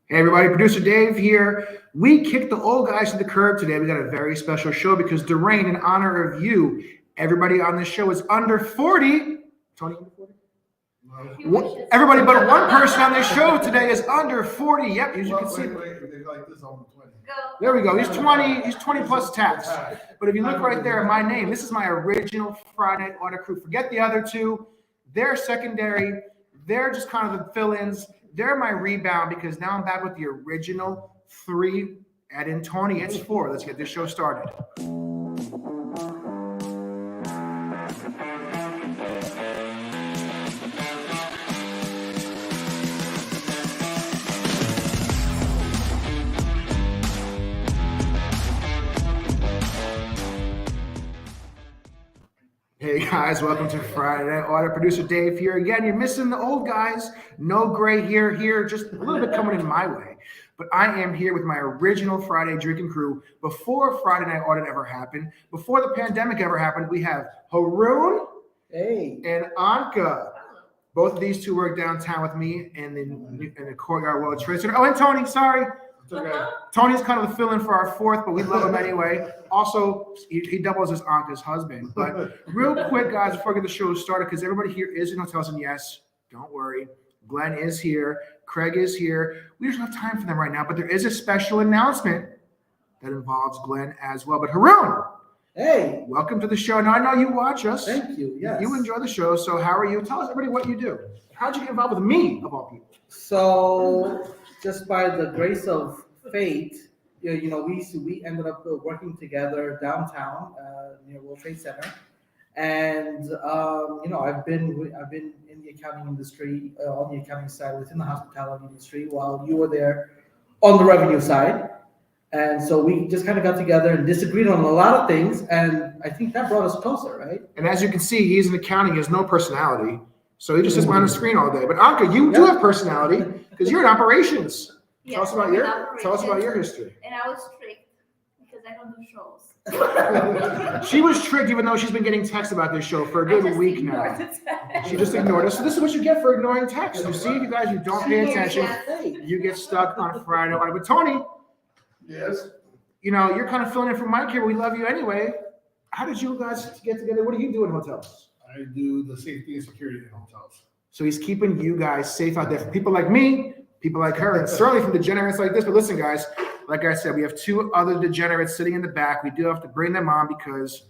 Hey everybody, producer Dave here. We kicked the old guys to the curb today. We got a very special show because Durain, in honor of you, everybody on this show is under 40. Tony, under 40? Everybody but one person on this show today is under 40. Yep, as you can see. There we go. He's 20. He's 20 plus tax. But if you look right there, my name. This is my original Friday Night Order crew. Forget the other two. They're secondary. They're just kind of the fill-ins. They're my rebound because now I'm back with the original three. Add in Tony. It's four. Let's get this show started. Hey guys, welcome to Friday Night Order. Producer Dave here. Again, you're missing the old guys. No gray here, just a little bit coming in my way. But I am here with my original Friday Drinking Crew. Before Friday Night Order ever happened, before the pandemic ever happened, we have Haroon and Anka. Both of these two work downtown with me in the Courtyard World Trade Center. Oh, and Tony, sorry. Okay. Tony's kind of the fill-in for our fourth, but we love him anyway. Also, he doubles as Anka's husband. But real quick, guys, before I get the show started, because everybody here is in hotels, and yes, don't worry, Glenn is here, Craig is here. We don't have time for them right now, but there is a special announcement that involves Glenn as well. But Haroon, hey, welcome to the show. Now I know you watch us. Thank you. Yes, you enjoy the show. So how are you? Tell us, everybody, what you do. How'd you get involved with me, of all people? So, just by the grace of fate, we ended up working together downtown near World Trade Center, and I've been in the accounting industry on the accounting side within the hospitality industry while you were there on the revenue side, and so we just kind of got together and disagreed on a lot of things, and I think that brought us closer, right? And as you can see, he's in accounting, he has no personality. So he just sits behind the screen all day. But Anka, you do have personality because you're in operations. Yes, tell us about your history. And I was tricked because I don't do shows. She was tricked, even though she's been getting texts about this show for a good week now. She just ignored us. So this is what you get for ignoring texts. You see, you guys, you don't pay attention. You get stuck on Friday. But Tony, yes, you're kind of filling in for Mike here. We love you anyway. How did you guys get together? What do you do in hotels? I do the safety and security in hotels. So he's keeping you guys safe out there for people like me, people like her, and certainly from degenerates like this. But listen, guys, like I said, we have two other degenerates sitting in the back. We do have to bring them on because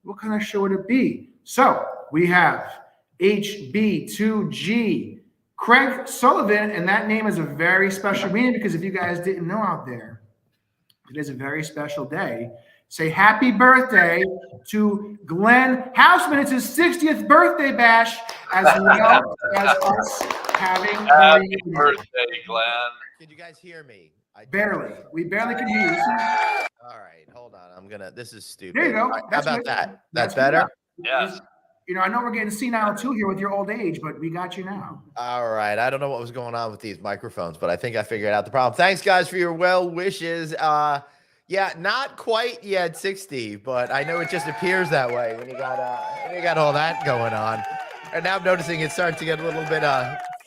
what kind of show would it be? So we have HB2G, Craig Sullivan, and that name is a very special meaning because if you guys didn't know out there, it is a very special day. Say happy birthday to Glenn Houseman. It's his 60th birthday bash, as well as us having happy birthday, Glenn. Can you guys hear me? Barely. We barely can hear you. All right, hold on. This is stupid. There you go. How about that? That's better? Yes. I know we're getting senile too here with your old age, but we got you now. All right. I don't know what was going on with these microphones, but I think I figured out the problem. Thanks, guys, for your well wishes. Yeah, not quite yet 60, but I know it just appears that way when you got all that going on. And now I'm noticing it's starting to get a little bit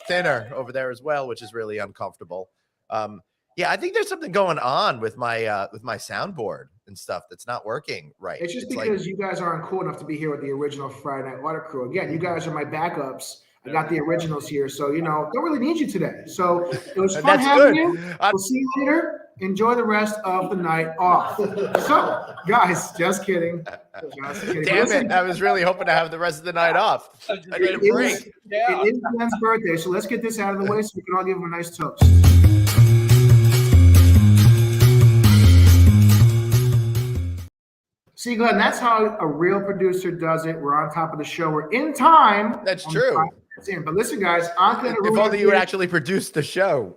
thinner over there as well, which is really uncomfortable. Yeah, I think there's something going on with my soundboard and stuff that's not working right. It's just because you guys aren't cool enough to be here with the original Friday Night Order crew. Again, you guys are my backups. I got the originals here, so don't really need you today. So it was fun having you. We'll see you later. Enjoy the rest of the night off. So, guys, just kidding. Damn it. I was really hoping to have the rest of the night off. I need a break. It is Glenn's birthday, so let's get this out of the way so we can all give him a nice toast. See, Glenn, that's how a real producer does it. We're on top of the show. We're in time. That's true. But listen, guys, if only you would actually produce the show.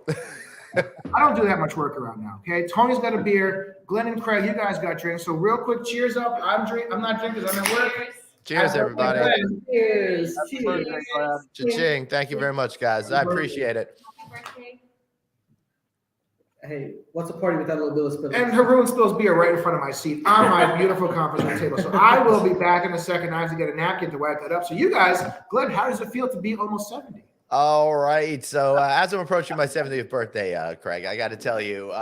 I don't do that much work around now. Okay, Tony's got a beer. Glenn and Craig, you guys got drinks. So real quick, cheers up. I'm not drinking because I'm at work. Cheers, everybody. Cheers. Cha-ching. Thank you very much, guys. I appreciate it. Hey, what's a party without a little bit of spilling? And Haroon spills beer right in front of my seat on my beautiful conference room table. So I will be back in a second. I have to get a napkin to wipe that up. So you guys, Glenn, how does it feel to be almost 70? All right. So as I'm approaching my 70th birthday, Craig, I got to tell you,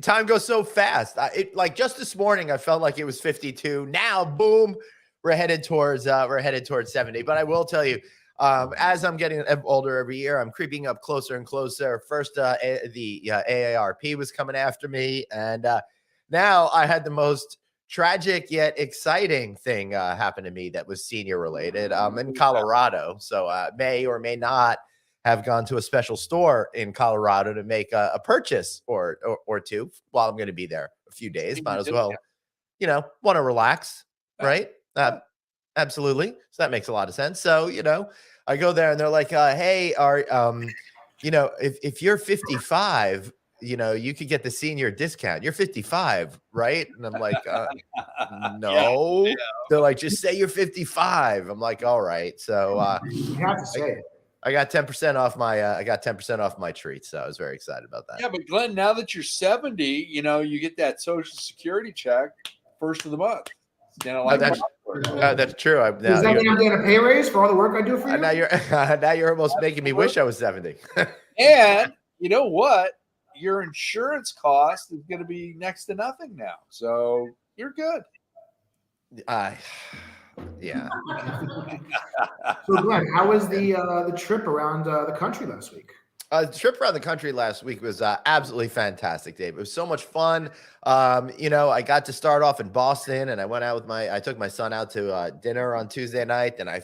time goes so fast. Like just this morning, I felt like it was 52. Now, boom, we're headed towards 70. But I will tell you, as I'm getting older every year, I'm creeping up closer and closer. First, the AARP was coming after me, and now I had the most tragic yet exciting thing happened to me that was senior related. I'm in Colorado, so may or may not have gone to a special store in Colorado to make a purchase or two while I'm going to be there a few days. Might as well, want to relax, right? Absolutely. So that makes a lot of sense. So, I go there and they're like, hey, if you're 55, you could get the senior discount. You're 55, right? And I'm like, no. Yeah. They're like, just say you're 55. I'm like, all right. So you have to say it. I got 10% off my treat. So I was very excited about that. Yeah, but Glenn, now that you're 70, you get that Social Security check first of the month. That's true. Does that mean I'm getting a pay raise for all the work I do for you? Now you're almost making me wish I was 70. And you know what? Your insurance cost is going to be next to nothing now. So you're good. Yeah. So Glenn, how was the trip around the country last week? The trip around the country last week was absolutely fantastic, Dave. It was so much fun. I got to start off in Boston, and I took my son out to dinner on Tuesday night. Then I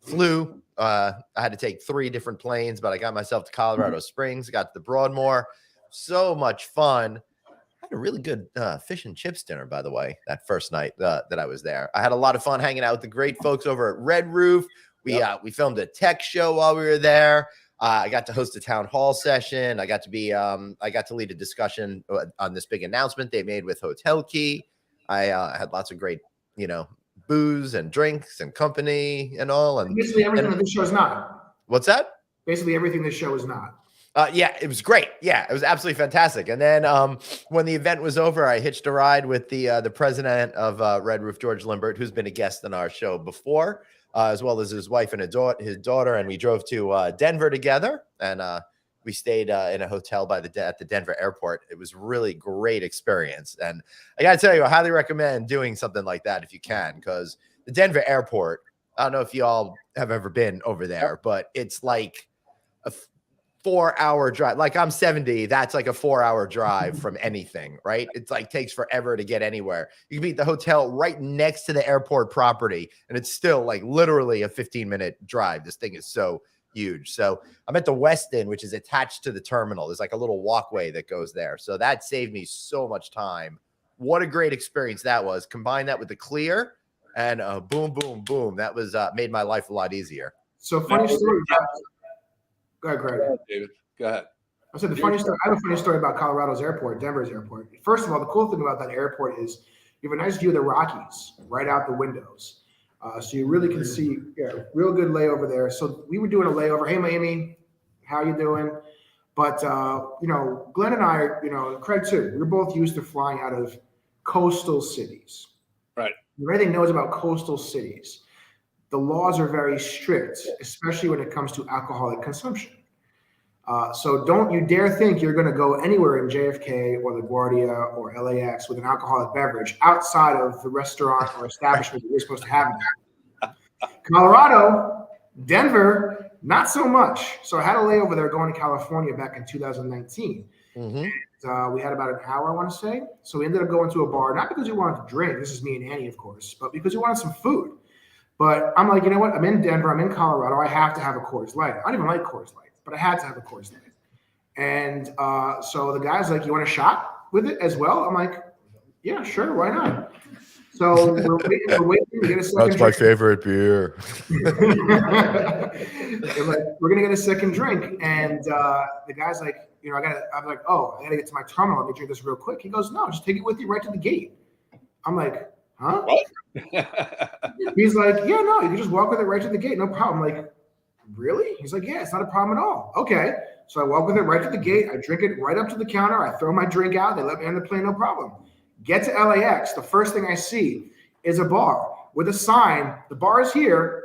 flew. I had to take 3 different planes, but I got myself to Colorado Springs, got to the Broadmoor. So much fun. I had a really good fish and chips dinner, by the way, that first night that I was there. I had a lot of fun hanging out with the great folks over at Red Roof. We filmed a tech show while we were there. I got to host a town hall session. I got to lead a discussion on this big announcement they made with Hotel Key. I had lots of great, booze and drinks and company and all. And basically everything that this show is not. What's that? Basically everything this show is not. Yeah, it was great. Yeah, it was absolutely fantastic. And then when the event was over, I hitched a ride with the president of Red Roof, George Limbert, who's been a guest on our show before, as well as his wife and his daughter. And we drove to Denver together, and we stayed in a hotel at the Denver airport. It was really great experience. And I got to tell you, I highly recommend doing something like that if you can, because the Denver airport, I don't know if you all have ever been over there, but it's like a 4-hour drive. Like I'm 70, that's like a 4-hour drive from anything, right? It's like takes forever to get anywhere. You can be at the hotel right next to the airport property, and it's still like literally a 15-minute drive. This thing is so huge. So I'm at the Westin, which is attached to the terminal. There's like a little walkway that goes there. So that saved me so much time. What a great experience that was. Combine that with the Clear, and boom, boom, boom. That was made my life a lot easier. So funny story. Go ahead, Greg. David, go ahead. I said I have a funny story about Colorado's airport, Denver's airport. First of all, the cool thing about that airport is you have a nice view of the Rockies right out the windows. So you really can see, real good layover there. So we were doing a layover. Hey, Miami, how you doing? But, Glenn and I, Craig too, we're both used to flying out of coastal cities. Right. Everything knows about coastal cities. The laws are very strict, especially when it comes to alcoholic consumption. So don't you dare think you're going to go anywhere in JFK or LaGuardia or LAX with an alcoholic beverage outside of the restaurant or establishment that you're supposed to have in there. Colorado, Denver, not so much. So I had a layover there going to California back in 2019. Mm-hmm. We had about an hour, I want to say. So we ended up going to a bar, not because we wanted to drink. This is me and Annie, of course, but because we wanted some food. But I'm like, you know what? I'm in Denver. I'm in Colorado. I have to have a Coors Light. I don't even like Coors Light, but I had to have a Coors Light. And so the guy's like, you want a shot with it as well? I'm like, yeah, sure. Why not? So we're waiting to get a second That's my favorite beer. We're going to get a second drink. And the guy's like, I'm like, oh, I got to get to my terminal. Let me drink this real quick. He goes, no, just take it with you right to the gate. I'm like, huh? What? He's like, yeah, no, you can just walk with it right to the gate. No problem. I'm like, really? He's like, yeah, it's not a problem at all. Okay. So I walk with it right to the gate. I drink it right up to the counter. I throw my drink out. They let me on the plane, no problem. Get to LAX. The first thing I see is a bar with a sign. The bar is here.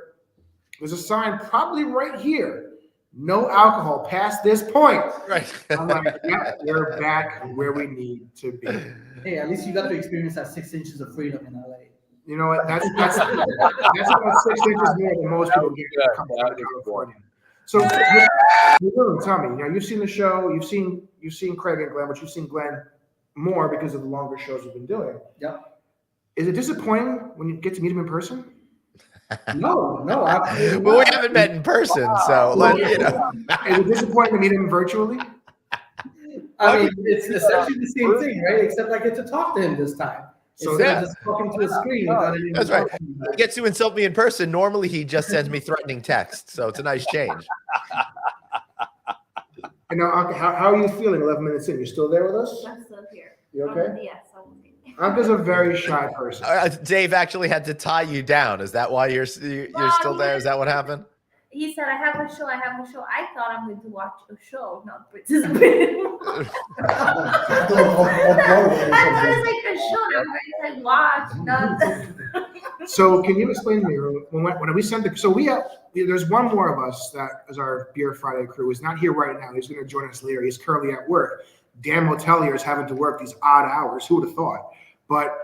There's a sign probably right here no alcohol past this point. Right. I'm like, yeah, we're back where we need to be. Hey, at least you got to experience that 6 inches of freedom in LA. You know what? That's about 6 inches more than most people get good. coming That out of is California. So, tell me, you know, you've seen the show, you've seen Craig and Glenn, but you've seen Glenn more because of the longer shows you've been doing. Yep. Is it disappointing when you get to meet him in person? No, absolutely. Well, we haven't met in person, so you know. Is it disappointing to meet him virtually? I mean, it's essentially the same thing, right? Except I get to talk to him this time. So Instead yeah. of just talking to a screen without anyone That's right. talking. He gets to insult me in person. Normally, he just sends me threatening texts, so it's a nice change. And now, Anka, how are you feeling 11 minutes in? You still there with us? I'm still here. You okay? Yes, I'm okay. Anka's a very shy person. Dave actually had to tie you down. Is that why you're still there? Is that what happened? He said, I have a show. I thought I'm going to watch a show, not participate. I thought it's like a show. I'm going to watch, not. So can you explain to me when we send there's one more of us that is our Beer Friday crew. He's not here right now. He's going to join us later. He's currently at work. Dan Motelier is having to work these odd hours. Who would have thought? But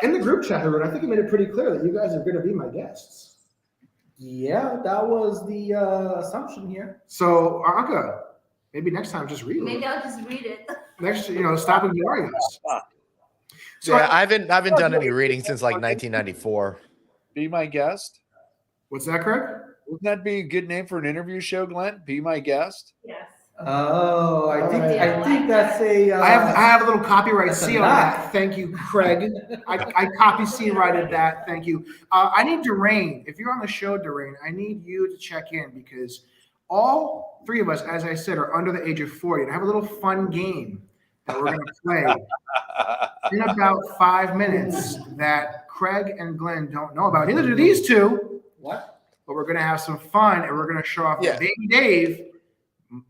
in the group chat, I think you made it pretty clear that you guys are going to be my guests. Yeah, that was the assumption here. So Anka, maybe next time just read it. Maybe I'll just read it. Next, stop ignoring us. So Yeah, I haven't done any reading since like 1994. Be my guest. what's that, Craig? Wouldn't that be a good name for an interview show, Glenn? Be my guest. Yes. Oh, I think that's a. I have a little copyright that's a seal on nod. that. Thank you, Craig. I copyrighted that. Thank you. I need Durain. If you're on the show, Durain, I need you to check in because all three of us, as I said, are under the age of 40. And I have a little fun game that we're going to play in about 5 minutes that Craig and Glenn don't know about. Neither do these two. What? But we're going to have some fun and we're going to show off Yeah. that Baby Dave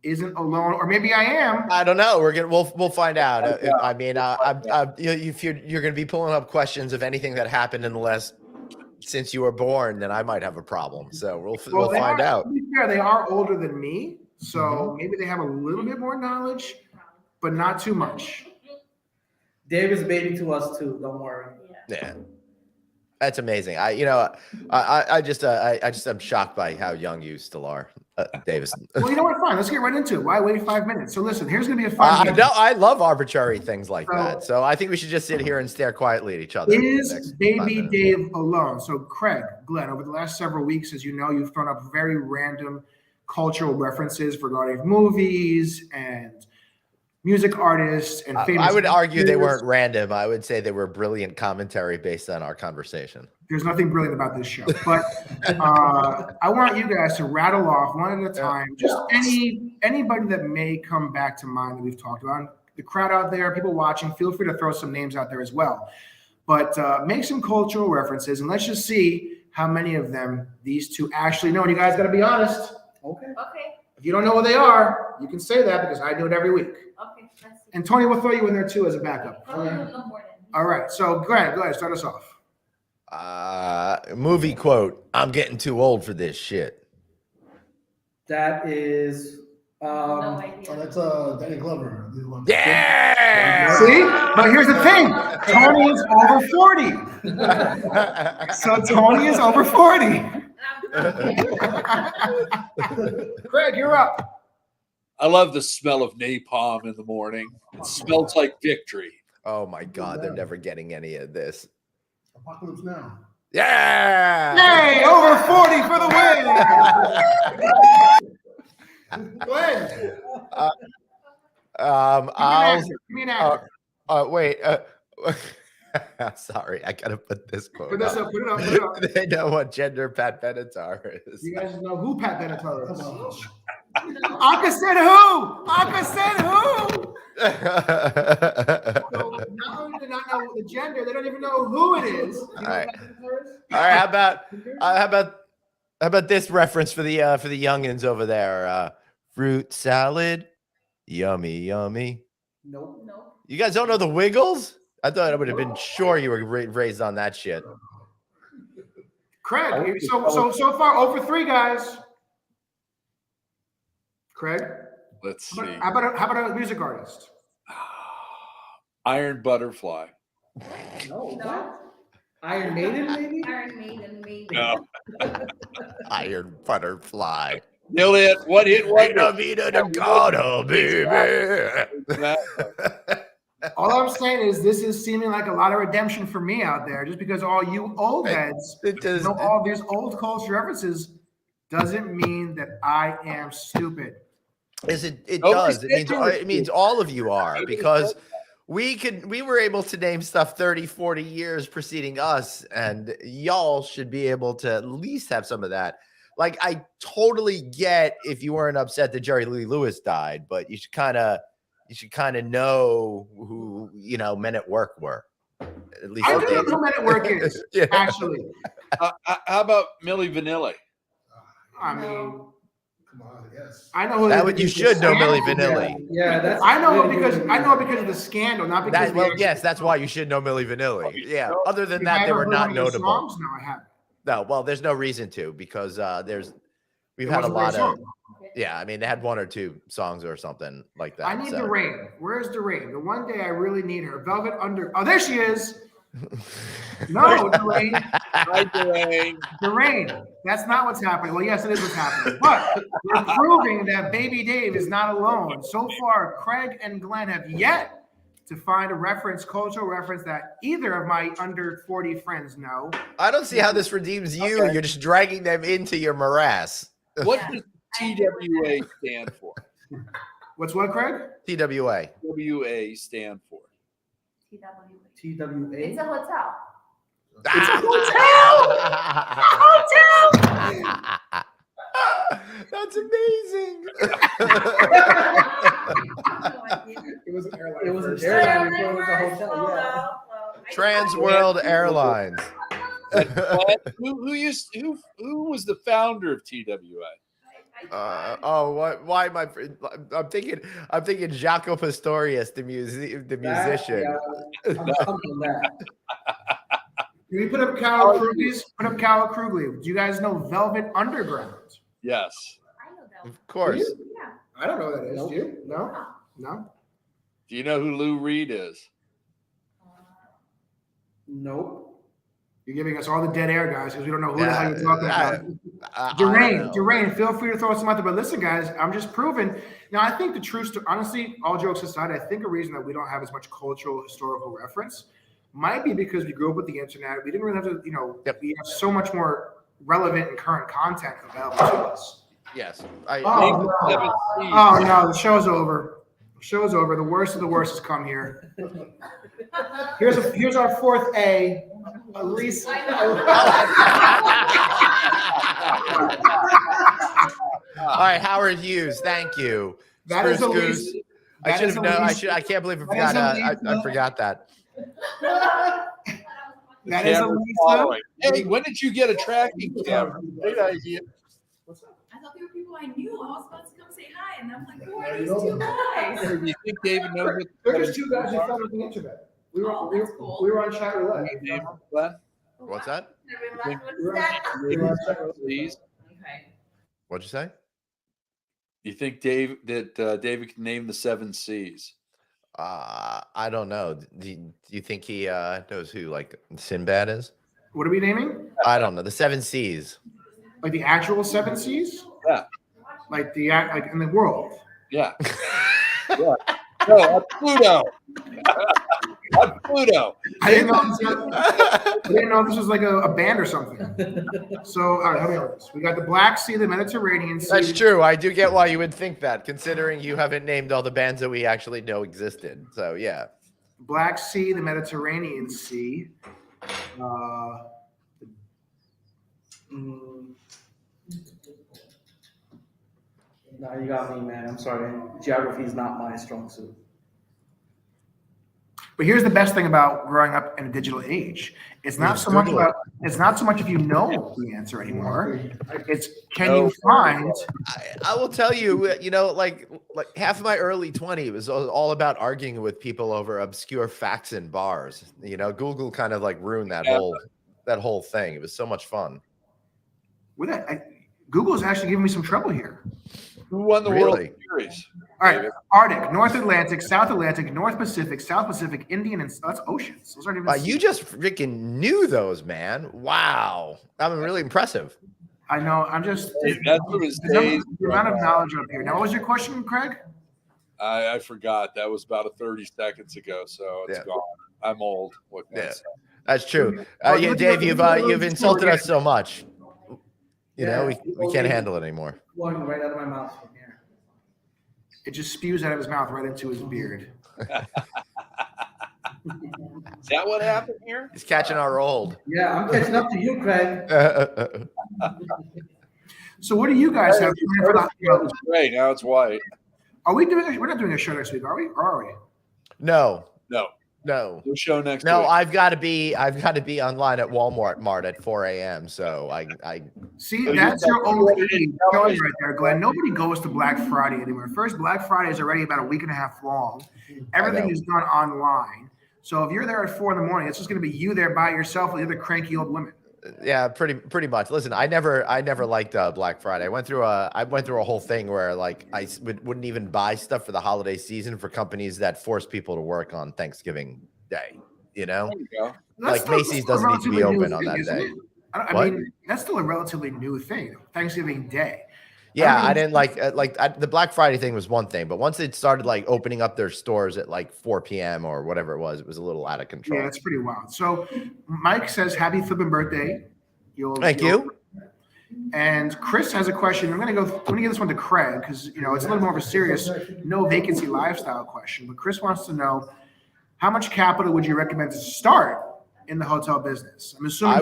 isn't alone, or maybe I am. I don't know. We'll find out. I mean, if you're going to be pulling up questions of anything that happened in the last since you were born, then I might have a problem. So we'll they find are, out. To be fair, they are older than me, so maybe they have a little bit more knowledge, but not too much. Dave is a baby to us too. Don't worry. Yeah, that's amazing. I just am shocked by how young you still are, Davis. Well, you know what? Fine. Let's get right into it. Why wait 5 minutes? So listen, here's gonna be a fun game. I love arbitrary things like that. So I think we should just sit here and stare quietly at each other. for the Is next 5 Baby minutes. Dave alone? So Craig, Glenn, over the last several weeks, as you know, you've thrown up very random cultural references regarding movies and music artists and famous. I would argue they actors. weren't random. I would say they were brilliant commentary based on our conversation. There's nothing brilliant about this show, but I want you guys to rattle off one at a time. Just anybody that may come back to mind that we've talked about. The crowd out there, people watching, feel free to throw some names out there as well. But make some cultural references, and let's just see how many of them these two actually know. And you guys got to be honest. Okay. Okay. If you don't know what they are, you can say that because I do it every week. Okay. Let's see. And Tony will throw you in there too as a backup. Probably no more than. All right. So go ahead, start us off. Movie quote: "I'm getting too old for this shit." That is. No Oh, idea. that's Danny Glover. The one- Yeah. See? But here's the thing. Tony is over 40. So Tony is over 40. Craig, you're up. I love the smell of napalm in the morning. It smells like victory. Oh my God, they're never getting any of this. Apocalypse Now. Yeah. Hey, over 40 for the win. Glenn, I'll. give me an actor. Wait. Sorry, I gotta put this quote. Put this up, put it up, put it up. They know what gender Pat Benatar is. You guys know who Pat Benatar Come is. on. Anka said who? Anka said who? So not only do they not know the gender, they don't even know who it is. You know All right. who Pat Benatar is? All right, how about this reference for the youngins over there? Fruit salad, yummy, yummy. Nope. No. You guys don't know the Wiggles? I thought I would have been sure you were raised on that shit. Craig, so far 0 for 3, guys. Craig, Let's see. how about a music artist? Iron Butterfly. No. No. Iron Maiden, maybe? Iron Maiden, maybe. No. Iron Butterfly. Nailed it. What hit wonder? Vida de Gado, baby. Exactly. All I'm saying is this is seeming like a lot of redemption for me out there, just because all you old heads It does. know all these old culture references doesn't mean that I am stupid. It Nobody does. said It you were means all of you are, because we were able to name stuff 30, 40 years preceding us, and y'all should be able to at least have some of that. Like, I totally get if you weren't upset that Jerry Lee Lewis died, but you should kind of know who Men at Work were. At least I do know who Men at Work is, Yeah. actually. How about Milli Vanilli? I mean, Come on, yes. I know who That would you should know Milli Vanilli. Yeah, that's. I know really because good. I know because of the scandal, not because. Yes, that's why you should know Milli Vanilli. Yeah. Other than If that, I they ever were heard not one of their notable. songs, no, I haven't. No, well, there's no reason to, because we've It had a wasn't lot their of song. I mean, they had 1 or 2 songs or something like that. I need so. Doreen. Where's Doreen? The one day I really need her. Velvet Under. Oh, there she is. No, Doreen. Hi, Dwayne. Doreen. That's not what's happening. Well, yes, it is what's happening. But we're proving that Baby Dave is not alone. So far, Craig and Glenn have yet to find a reference, cultural reference that either of my under 40 friends know. I don't see how this redeems you. Okay. You're just dragging them into your morass. What does TWA stand for? What's what, Craig? TWA. WA stand for. TWA. TWA. It's a hotel. That's amazing. It was an airline. It was an first. airline before it was a hotel. Yeah. Trans World Airlines. Who was the founder of TWA? What? Why am I? I'm thinking Jaco Pastorius, the musician. I'm something that. Can we put up Cal Krugli? Put up Cal Krugli. Do you guys know Velvet Underground? Yes. I know that one. Of course. Yeah. I don't know who that is. Nope. Do you? No? No? Do you know who Lou Reed is? Nope. You're giving us all the dead air, guys, because we don't know who the hell you're talking about. I don't know. Doreen, feel free to throw some out there. But listen, guys, I'm just proving. Now, I think the truth, honestly, all jokes aside, I think a reason that we don't have as much cultural, historical reference might be because we grew up with the internet. We didn't really have to, we have so much more relevant and current content available to us. Yes. Oh, no. Oh, no, the show's over. The show's over. The worst of the worst has come here. Here's our fourth A. Elise. All right, Howard Hughes. Thank you. That is Spruce Elise. Goose. I should have known. I can't believe I forgot. I forgot that. That is Camera's Elisa. following. Hey, when did you get a tracking camera? Great idea. I thought they were people I knew. I was about to come say hi, and I'm like, who are these 2 guys? Do you think David knows what They're just 2 guys who found on the internet. We were on chat roulette. David, Glenn? What's that? We're on chat roulette. Please. Okay. What'd you say? You think David can name the 7 C's? I don't know. Do you think he knows who like Sinbad is? What are we naming? I don't know. The 7 C's. Like the actual 7 C's? Yeah. Like in the world. Yeah. Yeah. No, Pluto. Pluto. I didn't know this was like a band or something. So, all right, help me out with this. We got the Black Sea, the Mediterranean Sea. That's true. I do get why you would think that, considering you haven't named all the bands that we actually know existed. So, yeah. Black Sea, the Mediterranean Sea. No, you got me, man. I'm sorry. Geography is not my strong suit. But here's the best thing about growing up in a digital age. It's not so much if you know the answer anymore. It's can you find. I will tell you, like half of my early 20s was all about arguing with people over obscure facts in bars. Google kind of like ruined that whole thing. It was so much fun. With that, Google's actually giving me some trouble here. Who won the World Really? Series? All right, David? Arctic, North Atlantic, South Atlantic, North Pacific, South Pacific, Indian, and that's oceans. Those aren't even. You just freaking knew those, man. Wow. I mean, really impressive. I know. I'm just. That's what his the days. amount of knowledge up here. Now, what was your question, Craig? I forgot. That was about 30 seconds ago, so it's gone. I'm old. What can I say? That's true. Well, Yeah, look Dave, at- you've insulted us so much. You know, Yeah. we can't handle it anymore. Flowing right out of my mouth from here. It just spews out of his mouth right into his beard. Is that what happened here? He's catching our old. Yeah, I'm catching up to you, Craig. So, what do you guys have planned for the? It was gray. Now it's white. Are we doing? We're not doing a show next week, are we? Or are we? No. No show next No, week. I've got to be online at Walmart at 4 a.m. So I See, So that's you- your old age showing right there, Glenn. Nobody goes to Black Friday anymore. First, Black Friday is already about a week and a half long. Everything know. is done online. So if you're there at 4 a.m, it's just going to be you there by yourself with the other cranky old women. yeah, pretty much. Listen, I never liked Black Friday. I went through a whole thing where like I wouldn't even buy stuff for the holiday season for companies that force people to work on Thanksgiving Day. You know, There you go. That's Like Macy's still a doesn't need to be relatively new open on that isn't day. it? I What? mean, that's still a relatively new thing, Thanksgiving Day. yeah, I think didn't the Black Friday thing was one thing, but once it started like opening up their stores at like 4 p.m. or whatever it was a little out of control. Yeah, it's pretty wild. So Mike says, happy flipping birthday. Thank you. And Chris has a question. I'm gonna give this one to Craig because it's a little more of a serious, no vacancy lifestyle question. But Chris wants to know, how much capital would you recommend to start in the hotel business? I'm assuming I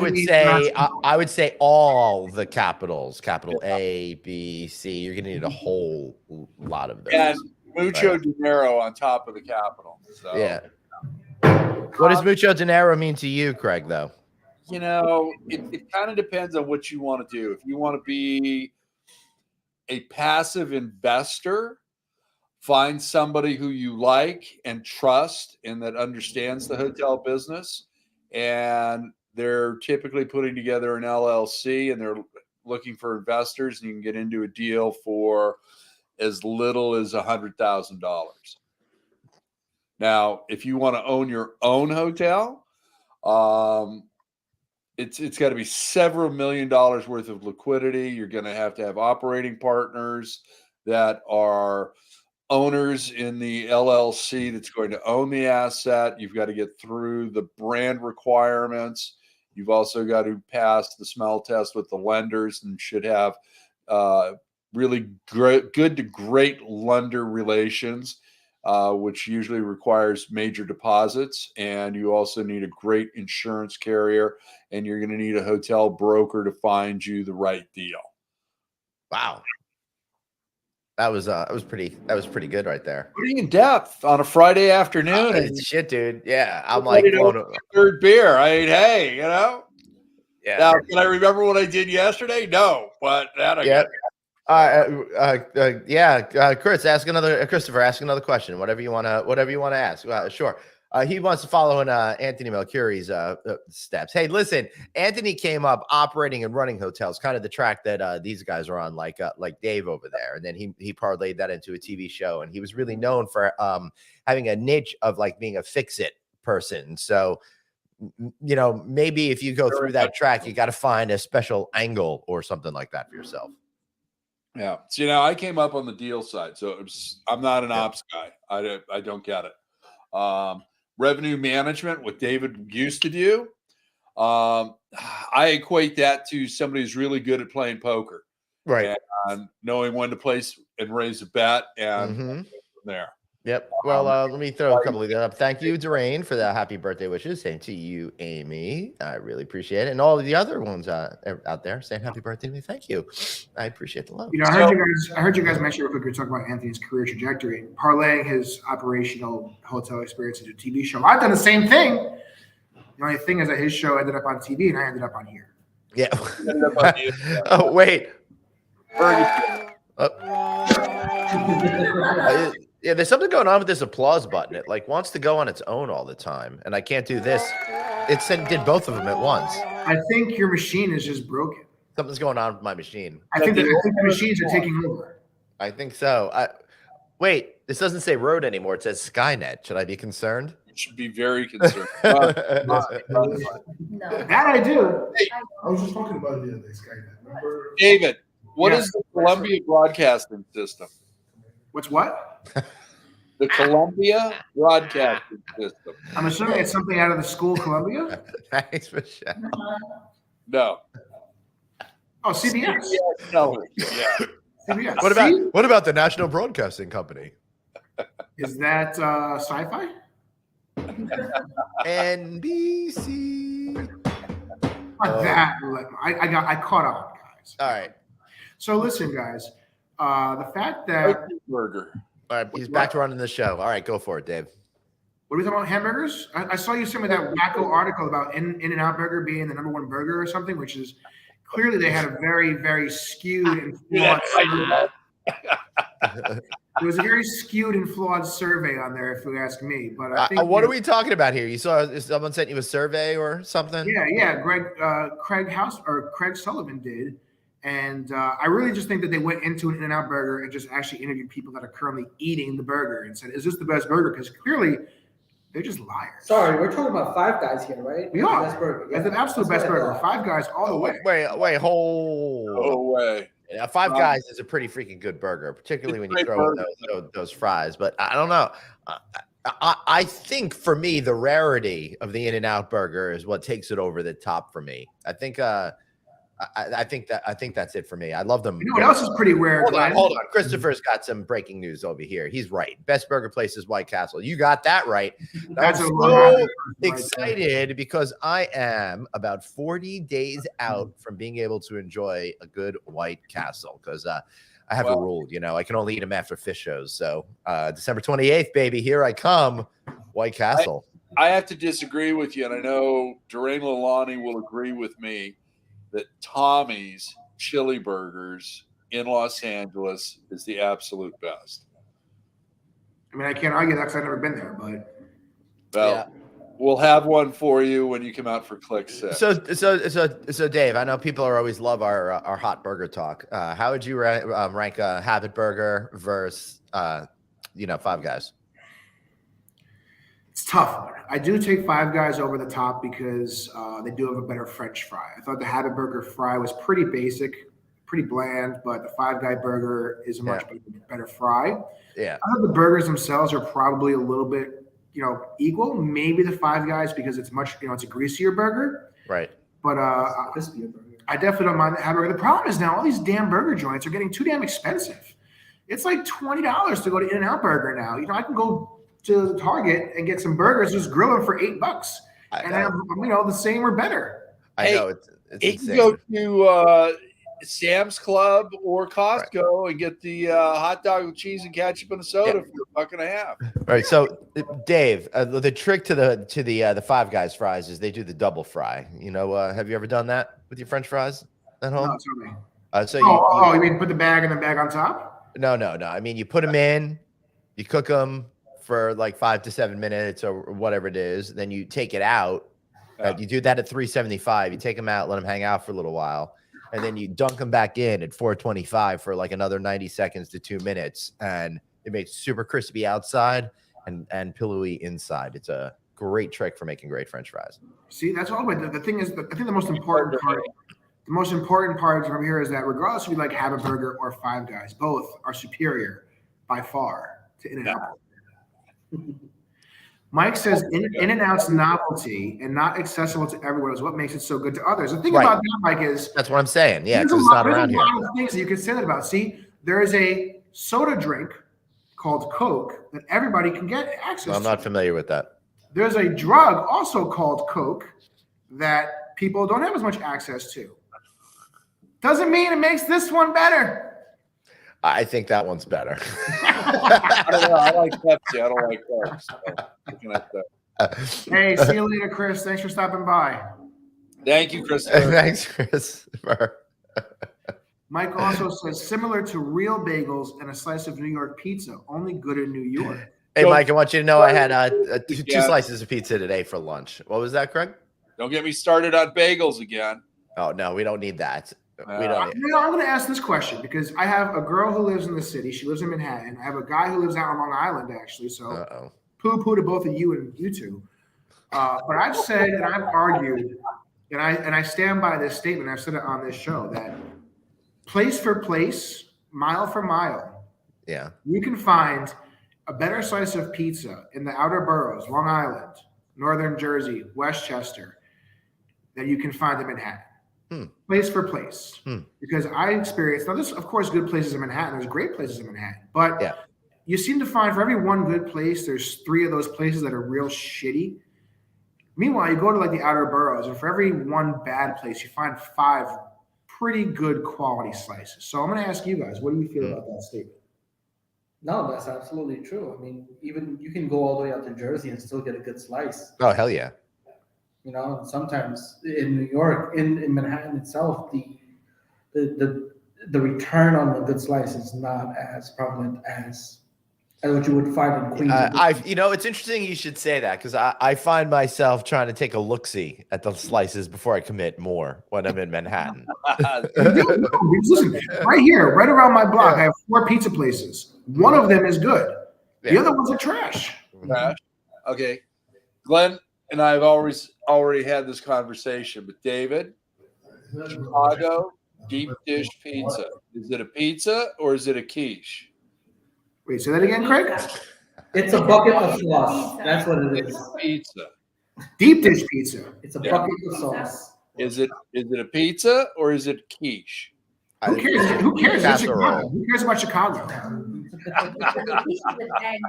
would say all the capitals, capital A, B, C. You're gonna need a whole lot of those. And mucho dinero on top of the capital. So Yeah. What does mucho dinero mean to you, Craig? Though. it kind of depends on what you want to do. If you want to be a passive investor, find somebody who you like and trust and that understands the hotel business. And they're typically putting together an LLC and they're looking for investors, and you can get into a deal for as little as $100,000. Now, if you want to own your own hotel, it's got to be several $1 million worth of liquidity. You're going to have operating partners that are owners in the LLC that's going to own the asset. You've got to get through the brand requirements. You've also got to pass the smell test with the lenders and should have really good to great lender relations, which usually requires major deposits. And you also need a great insurance carrier, and you're going to need a hotel broker to find you the right deal. Wow. That was pretty good right there. Pretty in depth on a Friday afternoon. And Shit, dude. Yeah, I'm like, third beer. Hey, yeah. Now, can I remember what I did yesterday? No, but that I got. Chris, Christopher, ask another question. Whatever you want to ask. Sure. He wants to follow in Anthony Melchiorri's steps. Hey, listen, Anthony came up operating and running hotels, kind of the track that these guys are on, like Dave over there. And then he parlayed that into a TV show, and he was really known for having a niche of like being a fix-it person. So, maybe if you go through that track, you got to find a special angle or something like that for yourself. Yeah. So, I came up on the deal side, so I'm not an ops guy. I don't get it. Revenue management, what David used to do, I equate that to somebody who's really good at playing poker, right? And knowing when to place and raise a bet, and from there. Yep. Well, let me throw a couple of that up. Thank you, Durain, for the happy birthday wishes. Same to you, Amy. I really appreciate it. And all of the other ones out there saying happy birthday to me. Thank you. I appreciate the love. I heard you guys mention real quick, we were talking about Anthony's career trajectory, parlaying his operational hotel experience into a TV show. I've done the same thing. The only thing is that his show ended up on TV and I ended up on here. Yeah. Oh, wait. Yeah, there's something going on with this applause button. It like wants to go on its own all the time, and I can't do this. It did both of them at once. I think your machine is just broken. Something's going on with my machine. I think the machines are taking over. I think so. Wait, this doesn't say road anymore. It says Skynet. Should I be concerned? You should be very concerned. No. That I do. I was just talking about it the other day, Skynet. Remember? David, what Yes. is the Columbia Broadcasting System? What's what? The Columbia Broadcasting System. I'm assuming it's something out of the school Columbia. Thanks, Michelle. No. Oh, CBS. No. Yeah. CBS. What about the National Broadcasting Company? Is that sci-fi? NBC. I caught on, guys. All right. So listen, guys. The fact that Burger. All right. He's back to running the show. All right. Go for it, Dave. what are we talking about? Hamburgers? I saw you send me that wacko article about In-N-Out Burger being the #1 burger or something, which is clearly they had a very, very skewed and flawed survey. It was a very skewed and flawed survey on there, if you ask me. But I think what are we talking about here? You saw someone sent you a survey or something? Yeah. Craig Sullivan did, and I really just think that they went into an In-N-Out Burger and just actually interviewed people that are currently eating the burger and said, "Is this the best burger?" Because clearly, they're just liars. Sorry, we're talking about Five Guys here, right? We are. Best burger. It's an absolute That's best what I burger. thought. Five Guys all the way. Wait, hold. No way. Yeah, Five Guys is a pretty freaking good burger, particularly when you Great throw in burger. those fries. But I don't know. I think for me, the rarity of the In-N-Out Burger is what takes it over the top for me. I think that's it for me. I love them. You know what else is pretty rare, Glenn? Hold on. Christopher's got some breaking news over here. He's right. Best burger place is White Castle. You got that right. That's I'm a so lot. excited because I am about 40 days out from being able to enjoy a good White Castle because I have a rule, I can only eat them after fish shows. So December 28th, baby, here I come, White Castle. I have to disagree with you, and I know Doreen Lalani will agree with me that Tommy's Chili Burgers in Los Angeles is the absolute best. I mean, I can't argue that because I've never been there, but Well, we'll have one for you when you come out for Click 6. So Dave, I know people always love our hot burger talk. How would you rank a Habit Burger versus Five Guys? it's a tough one. I do take Five Guys over the top because they do have a better French fry. I thought the Habit Burger fry was pretty basic, pretty bland, but the Five Guy burger is a much better fry. Yeah. I thought the burgers themselves are probably a little bit, equal. Maybe the Five Guys because it's much, it's a greasier burger. Right. But Crispier burger. I definitely don't mind the Habit Burger. The problem is now all these damn burger joints are getting too damn expensive. It's like $20 to go to In-N-Out Burger now. I can go to the Target and get some burgers, just grill them for $8, and have the same or better. I know it's You can insane. go to Sam's Club or Costco and get the hot dog with cheese and ketchup and a soda for $1.50. Right. So, Dave, the trick to the Five Guys fries is they do the double fry. Have you ever done that with your French fries at home? No, tell me. You You mean put the bag and the bag on top? No. I mean, you put them in, you cook them for like 5 to 7 minutes or whatever it is. Then you take it out. You do that at 375. You take them out, let them hang out for a little while. And then you dunk them back in at 425 for like another 90 seconds to 2 minutes. And it makes super crispy outside and pillowy inside. It's a great trick for making great French fries. See, that's all about the thing is, I think the most important part from here is that regardless if you like Habit Burger or Five Guys, both are superior by far to In-N-Out. Mike says In-N-Out's novelty and not accessible to everyone is what makes it so good to others. The thing about that, Mike, is that's what I'm saying. Yeah, there's because it's not around here. There's a lot of things that you can say that about. See, there is a soda drink called Coke that everybody can get access to. I'm not familiar with that. There's a drug also called Coke that people don't have as much access to. Doesn't mean it makes this one better. I think that one's better. I don't know. I like Pepsi. I don't like Coke. So what can I say? Hey, see you later, Chris. Thanks for stopping by. Thank you, Christopher. Thanks, Chris. Mike also says similar to real bagels and a slice of New York pizza, only good in New York. Hey, Mike, I want you to know I had two slices of pizza today for lunch. What was that, Craig? Don't get me started on bagels again. Oh, no, we don't need that. We don't. I'm going to ask this question because I have a girl who lives in the city. She lives in Manhattan. I have a guy who lives out on Long Island, actually. So poo-poo to both of you and you two. But I've said and I've argued, and I stand by this statement. I've said it on this show that place for place, mile for mile, you can find a better slice of pizza in the outer boroughs, Long Island, Northern Jersey, Westchester, than you can find in Manhattan. Place for place. Because I experienced, now there's of course good places in Manhattan, there's great places in Manhattan, but you seem to find for every one good place, there's 3 of those places that are real shitty. Meanwhile, you go to like the outer boroughs, and for every one bad place, you find 5 pretty good quality slices. So I'm going to ask you guys, what do you feel about that statement? No, that's absolutely true. I mean, even you can go all the way out to Jersey and still get a good slice. Oh, hell yeah. You know, sometimes in New York, in Manhattan itself, the return on the good slice is not as prevalent as what you would find in Queens. It's interesting you should say that because I find myself trying to take a look-see at the slices before I commit more when I'm in Manhattan. Listen, right here, right around my block, I have 4 pizza places. One of them is good. The other ones are trash. Trash. Okay. Glenn and I have already had this conversation, but David, Chicago deep dish pizza. Is it a pizza or is it a quiche? Wait, say that again, Craig? It's a bucket of sauce. That's what it is. Pizza. Deep dish pizza. It's a bucket of sauce. Is it a pizza or is it quiche? Who cares? Who cares? It's Chicago. Casserole. Who cares about Chicago? With eggs.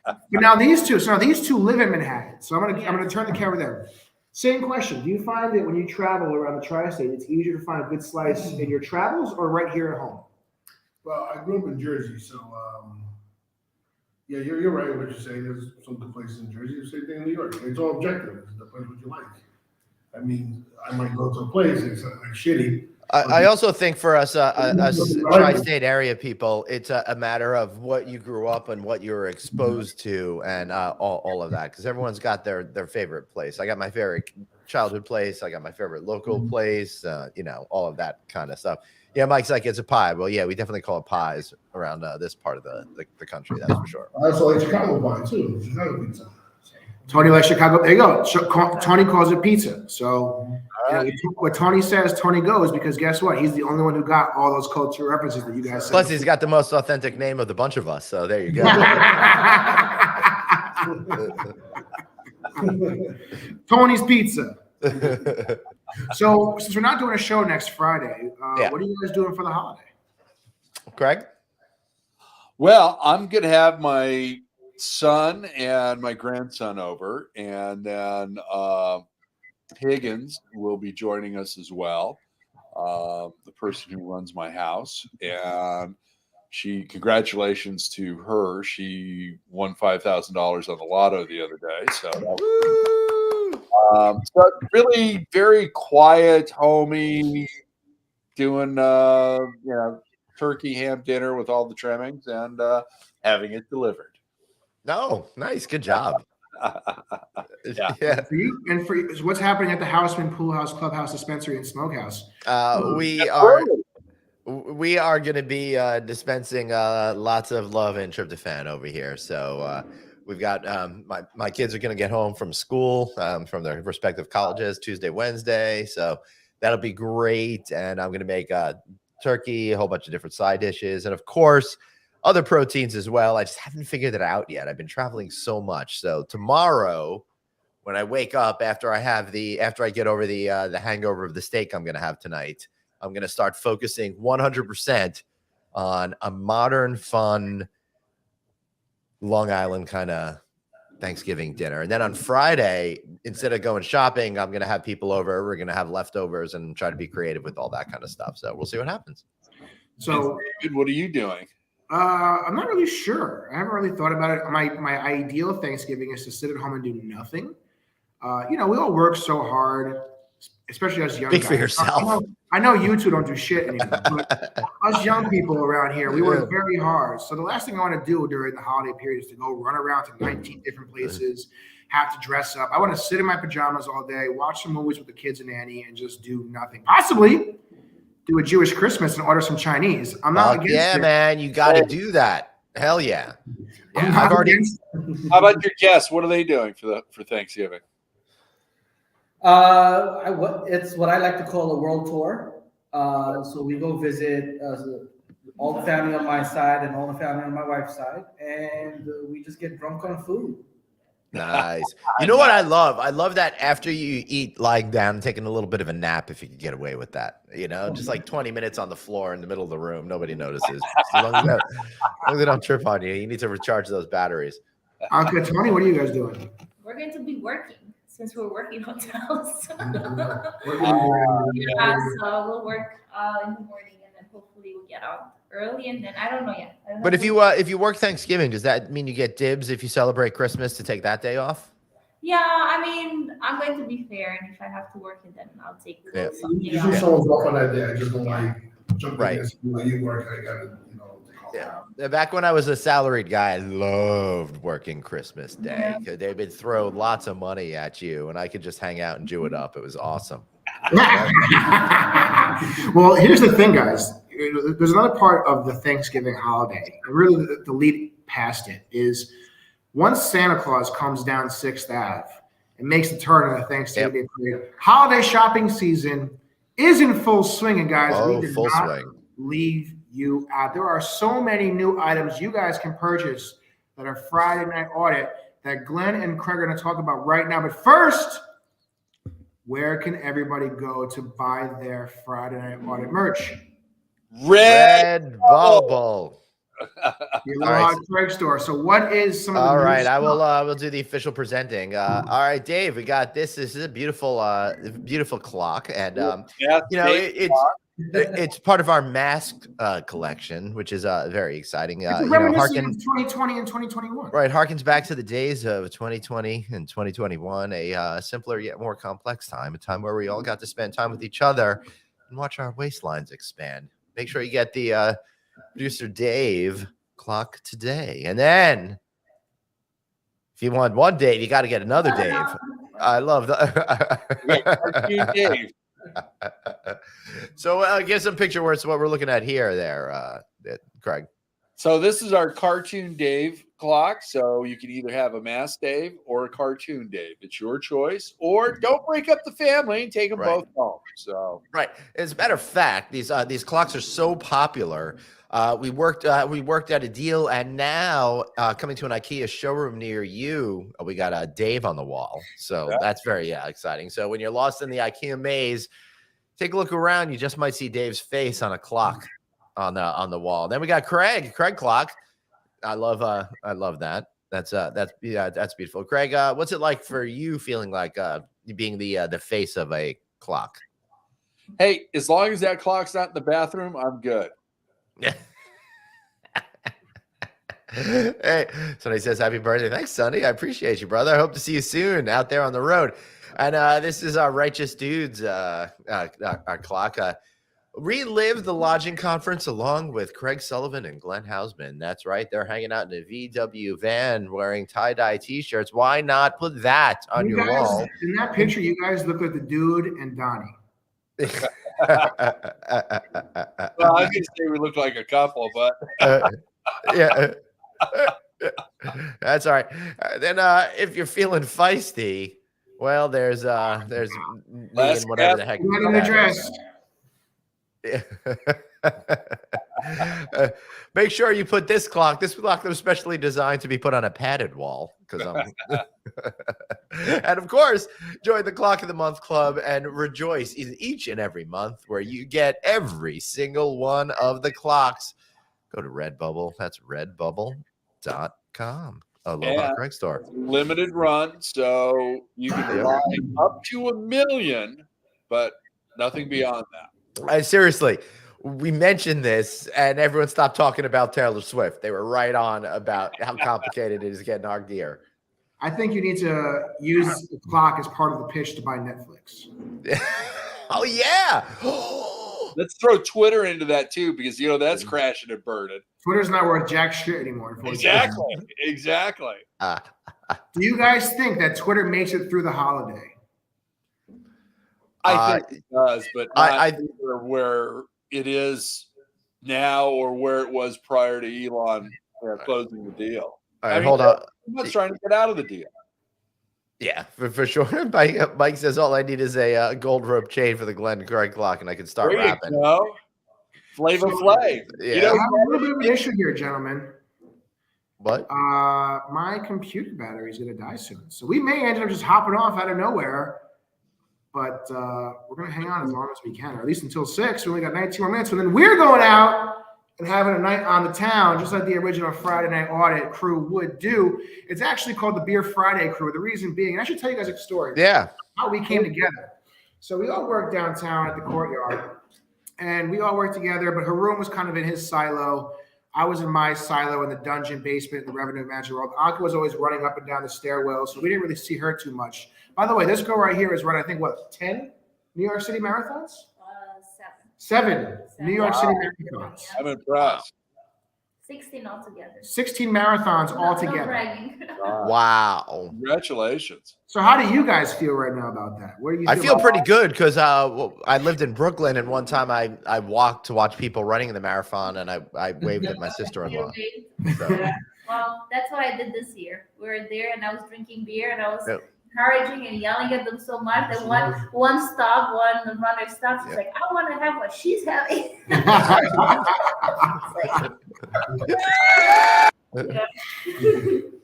But now these two live in Manhattan. So I'm gonna turn the camera there. Same question. Do you find that when you travel around the tri-state, it's easier to find a good slice in your travels or right here at home? Well, I grew up in Jersey, so yeah, you're right with what you're saying. There's some good places in Jersey. The same thing in New York. It's all objective. It depends what you like. I mean, I might go to a place and it's like shitty. I also think for us tri-state area people, it's a matter of what you grew up and what you were exposed to and all of that. Because everyone's got their favorite place. I got my favorite childhood place. I got my favorite local place. All of that kind of stuff. Yeah, Mike's like, it's a pie. Well, yeah, we definitely call it pies around this part of the country. That's for sure. I also like Chicago pie too. Chicago pizza. Tony likes Chicago. There you go. Tony calls it pizza. So what Tony says, Tony goes, because guess what? He's the only one who got all those cultural references that you guys said. Plus, he's got the most authentic name of the bunch of us. So there you go. Tony's Pizza. So since we're not doing a show next Friday, what are you guys doing for the holiday? Craig? Well, I'm going to have my son and my grandson over, and then Higgins will be joining us as well, the person who runs my house. And congratulations to her. She won $5,000 on the lotto the other day. So so really very quiet, homey, doing turkey ham dinner with all the trimmings and having it delivered. No, nice, good job. Yeah. For you, what's happening at the Houseman Pool House, Clubhouse, Dispensary, and Smokehouse? We are going to be dispensing lots of love and tryptophan over here. So we've got my kids are going to get home from school from their respective colleges Tuesday, Wednesday. So that'll be great. And I'm going to make turkey, a whole bunch of different side dishes, and of course, other proteins as well. I just haven't figured it out yet. I've been traveling so much. So tomorrow, when I wake up after I get over the hangover of the steak I'm going to have tonight, I'm going to start focusing 100% on a modern, fun Long Island kind of Thanksgiving dinner. And then on Friday, instead of going shopping, I'm going to have people over. We're going to have leftovers and try to be creative with all that kind of stuff. So we'll see what happens. So, David, what are you doing? I'm not really sure. I haven't really thought about it. My ideal Thanksgiving is to sit at home and do nothing. We all work so hard, especially us young guys. Speak for yourself. I know you two don't do shit anymore, but us young people around here, we work very hard. So the last thing I want to do during the holiday period is to go run around to 19 different places, have to dress up. I want to sit in my pajamas all day, watch some movies with the kids and Annie, and just do nothing. Possibly do a Jewish Christmas and order some Chinese. I'm not against yeah, it. man, you got to do that. Hell yeah. I'm Yeah, not I've already. against How about your guests? What are they doing for Thanksgiving? It's what I like to call a world tour. So we go visit all the family on my side and all the family on my wife's side, and we just get drunk on food. Nice. You know what I love? I love that after you eat, lying down, taking a little bit of a nap, if you could get away with that. You know, just like 20 minutes on the floor in the middle of the room. Nobody notices. As long as they don't trip on you, you need to recharge those batteries. Uncle Tony, what are you guys doing? We're going to be working since we're working hotels. We're Yeah, so we'll work in the morning and then hopefully we'll get out early and then I don't know yet. I don't know But if you work Thanksgiving, does that mean you get dibs if you celebrate Christmas to take that day off? Yeah, I mean, I'm going to be fair, and if I have to work it, then I'll take something Usually else. someone's off on that day. I just don't like jumping Right. against you. Like you work, I gotta, take off. Yeah. Back when I was a salaried guy, I loved working Christmas Day. Yeah. They would throw lots of money at you, and I could just hang out and Jew it up. It was awesome. Well, here's the thing, guys. There's another part of the Thanksgiving holiday, and really the lead past it is once Santa Claus comes down 6th Ave and makes the turn on the Thanksgiving parade, holiday shopping season is in full swing, and guys, we did full not swing. leave you out. There are so many new items you guys can purchase that are Friday night audit that Glenn and Craig are going to talk about right now. But first, where can everybody go to buy their Friday night audit merch? Red Bubble. Your All right. Craig store. So what is some of the All new right, I stuff? will do the official presenting. All right, Dave, we got this. This is a beautiful clock, and it's part of our mask collection, which is very exciting. It's reminiscent of 2020 and 2021. Right, harkens back to the days of 2020 and 2021, a simpler yet more complex time, a time where we all got to spend time with each other and watch our waistlines expand. Make sure you get the producer Dave clock today. And then if you want one Dave, you got to get another Dave. I love that. Dave. So give some picture words to what we're looking at here there, Craig. So this is our cartoon Dave clock. So you can either have a masked Dave or a cartoon Dave. It's your choice. Or don't break up the family and take them both home. So right. As a matter of fact, these clocks are so popular. We worked at a deal, and now coming to an IKEA showroom near you, we got a Dave on the wall. So that's very exciting. So when you're lost in the IKEA maze, take a look around. You just might see Dave's face on a clock on the wall. Then we got Craig clock. I love that. That's beautiful. Craig, what's it like for you feeling like being the face of a clock? Hey, as long as that clock's not in the bathroom, I'm good. Yeah. Hey, Sonny says happy birthday. Thanks, Sonny. I appreciate you, brother. I hope to see you soon out there on the road. And this is our Righteous Dudes our clock. Relive the lodging conference along with Craig Sullivan and Glenn Hausman. That's right. They're hanging out in a VW van wearing tie-dye T-shirts. Why not put that on your wall? In that picture, you guys look like the dude and Donnie. Well, I was going to say we look like a couple, but yeah. That's all right. Then if you're feeling feisty, well, there's me and whatever the heck. Not an address. Make sure you put this clock was specially designed to be put on a padded wall because I'm and of course join the Clock of the Month Club and rejoice in each and every month where you get every single one of the clocks. Go to Redbubble. That's redbubble.com. Aloha Craig store. Limited run, so you can buy up to 1 million, but nothing beyond that. Seriously, we mentioned this and everyone stopped talking about Taylor Swift. They were right on about how complicated it is getting our gear. I think you need to use the clock as part of the pitch to buy Netflix. Oh, yeah. Let's throw Twitter into that too, because that's crashing and burning. Twitter's not worth jack shit anymore. Exactly. Do you guys think that Twitter makes it through the holiday? I think it does, but not where it is now or where it was prior to Elon closing the deal. All right, hold on. Elon's trying to get out of the deal. Yeah, for sure. Mike says all I need is a gold rope chain for the Glenn Craig clock, and I can start There you rapping. go. Flavor Flav. Yeah. You I know, have a little bit of an issue here, gentlemen. What? My computer battery is going to die soon. So we may end up just hopping off out of nowhere. But we're going to hang on as long as we can, or at least until 6. We only got 19 more minutes. And then we're going out and having a night on the town, just like the original Friday Night Audit crew would do. It's actually called the Beer Friday crew. The reason being, and I should tell you guys a story. Yeah. How we came together. So we all worked downtown at the courtyard, and we all worked together, but Haroon was kind of in his silo. I was in my silo in the dungeon basement in the revenue manager world. Anka was always running up and down the stairwell, so we didn't really see her too much. By the way, this girl right here has run, I think, what, 10 New York City marathons? 7 New York City marathons. I'm impressed. 16 altogether. 16 marathons No altogether. bragging. Wow. Congratulations. So how do you guys feel right now about that? What do you I feel about pretty good because I lived in Brooklyn, and one time I walked to watch people running in the marathon, and I waved at my sister-in-law. So. Well, that's what I did this year. We were there, and I was drinking beer, and I was Yep. encouraging and yelling at them so much that one runner stopped. She's like, I want to have what she's having.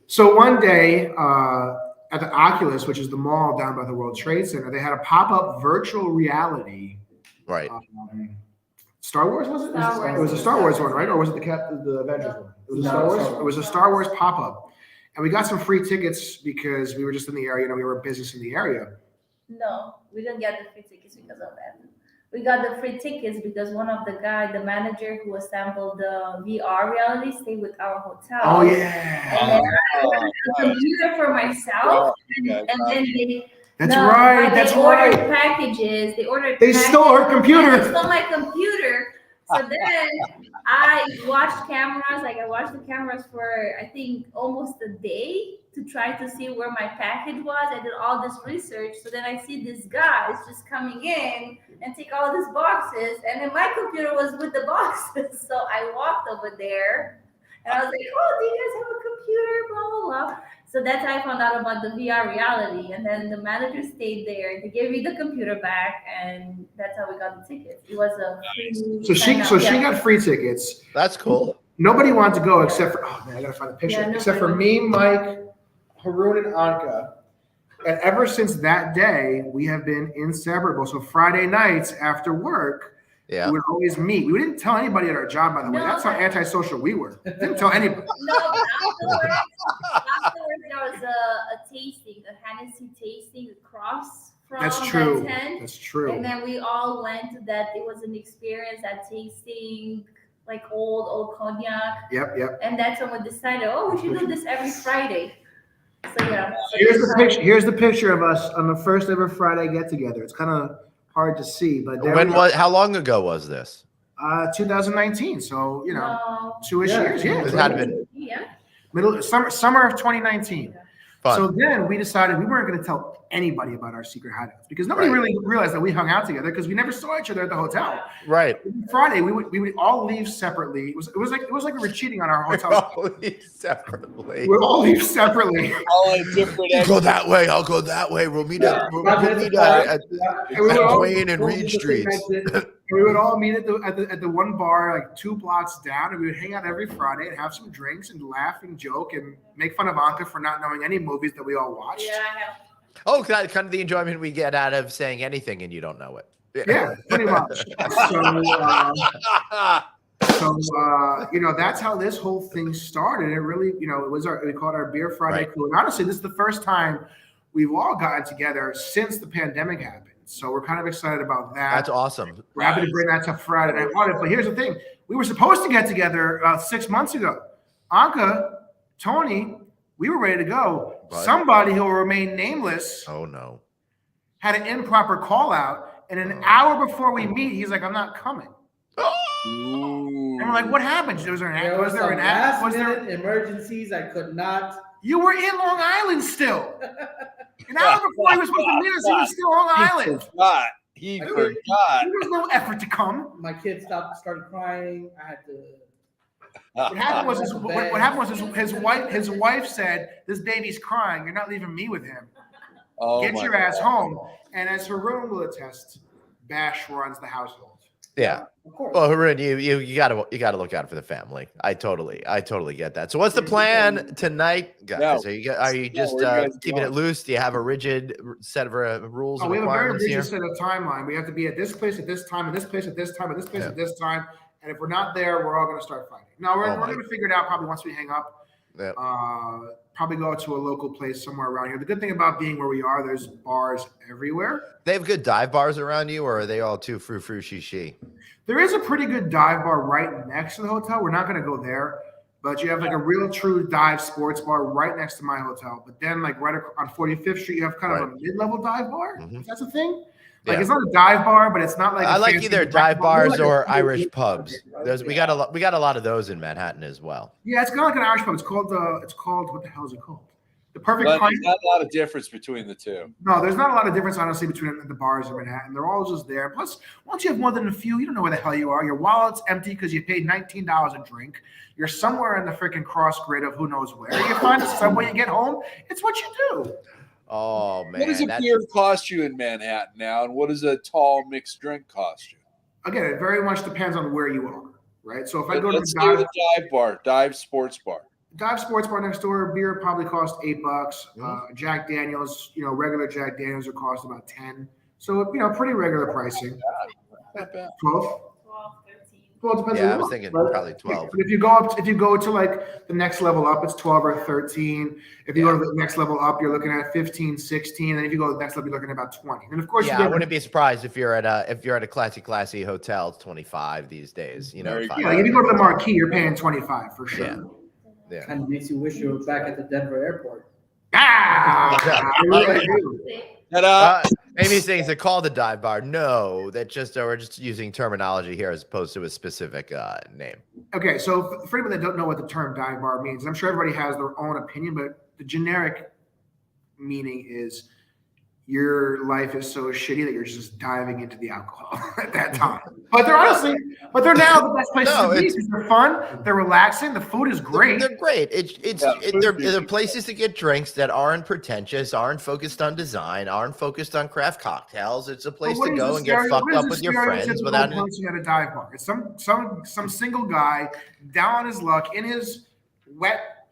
So one day at the Oculus, which is the mall down by the World Trade Center, they had a pop-up virtual reality. Right. Star Wars, was it? Star Wars. It was a Star Wars one, right? Or was it the Avengers one? It was a Star Wars. It was a Star Wars pop-up, and we got some free tickets because we were just in the area. We were a business in the area. No, we didn't get the free tickets because of that. We got the free tickets because one of the manager who assembled the VR reality stayed with our hotel. Oh yeah, And then I ordered a computer for myself, and then they. that's right. They That's ordered right. packages. They stole her computer. They stole my computer. So then I watched cameras. Like I watched the cameras for I think almost a day to try to see where my package was. I did all this research. So then I see this guy is just coming in and take all these boxes, and then my computer was with the boxes. So I walked over there, and I was like, "Oh, do you guys have a computer?" Blah blah blah. So that's how I found out about the VR reality. And then the manager stayed there. They gave me the computer back, and that's how we got the tickets. It was a free She got free tickets. That's cool. Nobody wanted to go except for I gotta find the picture. Yeah, except for me, Mike, Haroon, and Anka. And ever since that day, we have been inseparable. So Friday nights after work, Yeah. we would always meet. We didn't tell anybody at our job, by the way. No. That's how antisocial we were. Didn't tell anybody. No, but afterwards there was a tasting, a Hennessy tasting across from That's that true. tent. That's true. And then we all went to that. It was an experience, that tasting like old cognac. Yep. And that's when we decided, we should do this every Friday. So yeah. Here's the picture. Here's the picture of us on the first ever Friday get together. It's kind of hard to see, but there we go. How long ago was this? 2019. So No. 2-ish years. Yeah, It had been Yeah. summer of 2019. fun. So then we decided we weren't going to tell anybody about our secret hideouts because nobody Right. really realized that we hung out together because we never saw each other at the hotel. Right. Friday we would all leave separately. It was like we were cheating on our hotel. Separately. We would all leave separately. All in different You go that way. I'll go that way. We'll meet at And we would all- Wayne and Reed Streets. We would all meet at the one bar like 2 blocks down, and we would hang out every Friday and have some drinks and laugh and joke and make fun of Anka for not knowing any movies that we all watched. Yeah, I have. Oh, kind of the enjoyment we get out of saying anything and you don't know it. Yeah, pretty much. So, that's how this whole thing started. It really, it was we called our Beer Friday Right. Crew. And honestly, this is the first time we've all gotten together since the pandemic happened. So we're kind of excited about that. That's awesome. We're happy to bring that to Friday Night Audit. But here's the thing. We were supposed to get together 6 months ago. Anka, Tony, we were ready to go. But- Somebody who will remain nameless Oh no. had an improper call out. And an hour before we meet, he's like, I'm not coming. Ooh. And we're like, what happened? Was there There was an last was there? minute emergencies. I could not. You were in Long Island still. An hour before he was supposed to meet us, he was still on Long Island. He I forgot. There was no effort to come. My kid started crying. I had to. What happened was his wife said, "This baby's crying. You're not leaving me with him. Oh Get my your ass God. home." And as Haroon will attest, Bash runs the household. Yeah. Of course. Well, Haroon, you gotta look out for the family. I totally get that. So, what's the plan tonight, guys? No. Are you just where you guys keeping it going? loose? Do you have a rigid set of rules Oh, and we have a very requirements here? rigid set of timeline. We have to be at this place at this time, and this place at this time, and this place at this time. And if we're not there, we're all going to start fighting. No, we're going to figure it out probably once we hang up. Yep. Probably go to a local place somewhere around here. The good thing about being where we are, there's bars everywhere. They have good dive bars around you, or are they all too frou she? There is a pretty good dive bar right next to the hotel. We're not going to go there, but you have like a real true dive sports bar right next to my hotel. But then like right on 45th Street, you have kind of a mid-level dive bar. Mhm. That's a thing. Like Yeah. It's not a dive bar, but it's not like I a like fancy either dive bars like or a- Irish pubs. We got a lot of those in Manhattan as well. Yeah, it's kind of like an Irish pub. It's called what the hell is it called? The Perfect But Pint. there's not a lot of difference between the two. No, there's not a lot of difference, honestly, between the bars in Manhattan. They're all just there. Plus, once you have more than a few, you don't know where the hell you are. Your wallet's empty because you paid $19 a drink. You're somewhere in the freaking cross grid of who knows where. You find a subway, you get home. It's what you do. Oh man, What does a beer cost you in Manhattan now, and what does a tall mixed drink cost you? Again, it very much depends on where you are, right? So if I go to Let's the do the dive bar, dive sports bar. dive sports bar next door, beer probably costs $8. Jack Daniels, regular Jack Daniels would cost about 10. So pretty regular pricing. Not bad. 12. 12, 13. Well, it depends. Yeah, on I was what, thinking right? probably 12. But if you go to like the next level up, it's 12 or 13. If you go to the next level up, you're looking at 15, 16. And then if you go to the next level, you're looking at about 20. And of course, Yeah, I wouldn't be surprised if you're at a classy hotel. It's 25 these days. There you $5. go. if you go to the Marquee, you're paying 25 for sure. Yeah. Kind of makes you wish you were back at the Denver airport. I really do. Ta-da! Amy's saying, is it called the dive bar? No, we're just using terminology here as opposed to a specific name. Okay, so for anybody that don't know what the term dive bar means, I'm sure everybody has their own opinion, but the generic meaning is your life is so shitty that you're just diving into the alcohol at that time. But they're now the best places to be because they're fun, they're relaxing, the food is great. They're great. They're places to get drinks that aren't pretentious, aren't focused on design, aren't focused on craft cocktails. It's a place to go and get fucked up with your friends without any. Person at a dive bar. It's some single guy down on his luck in his wet,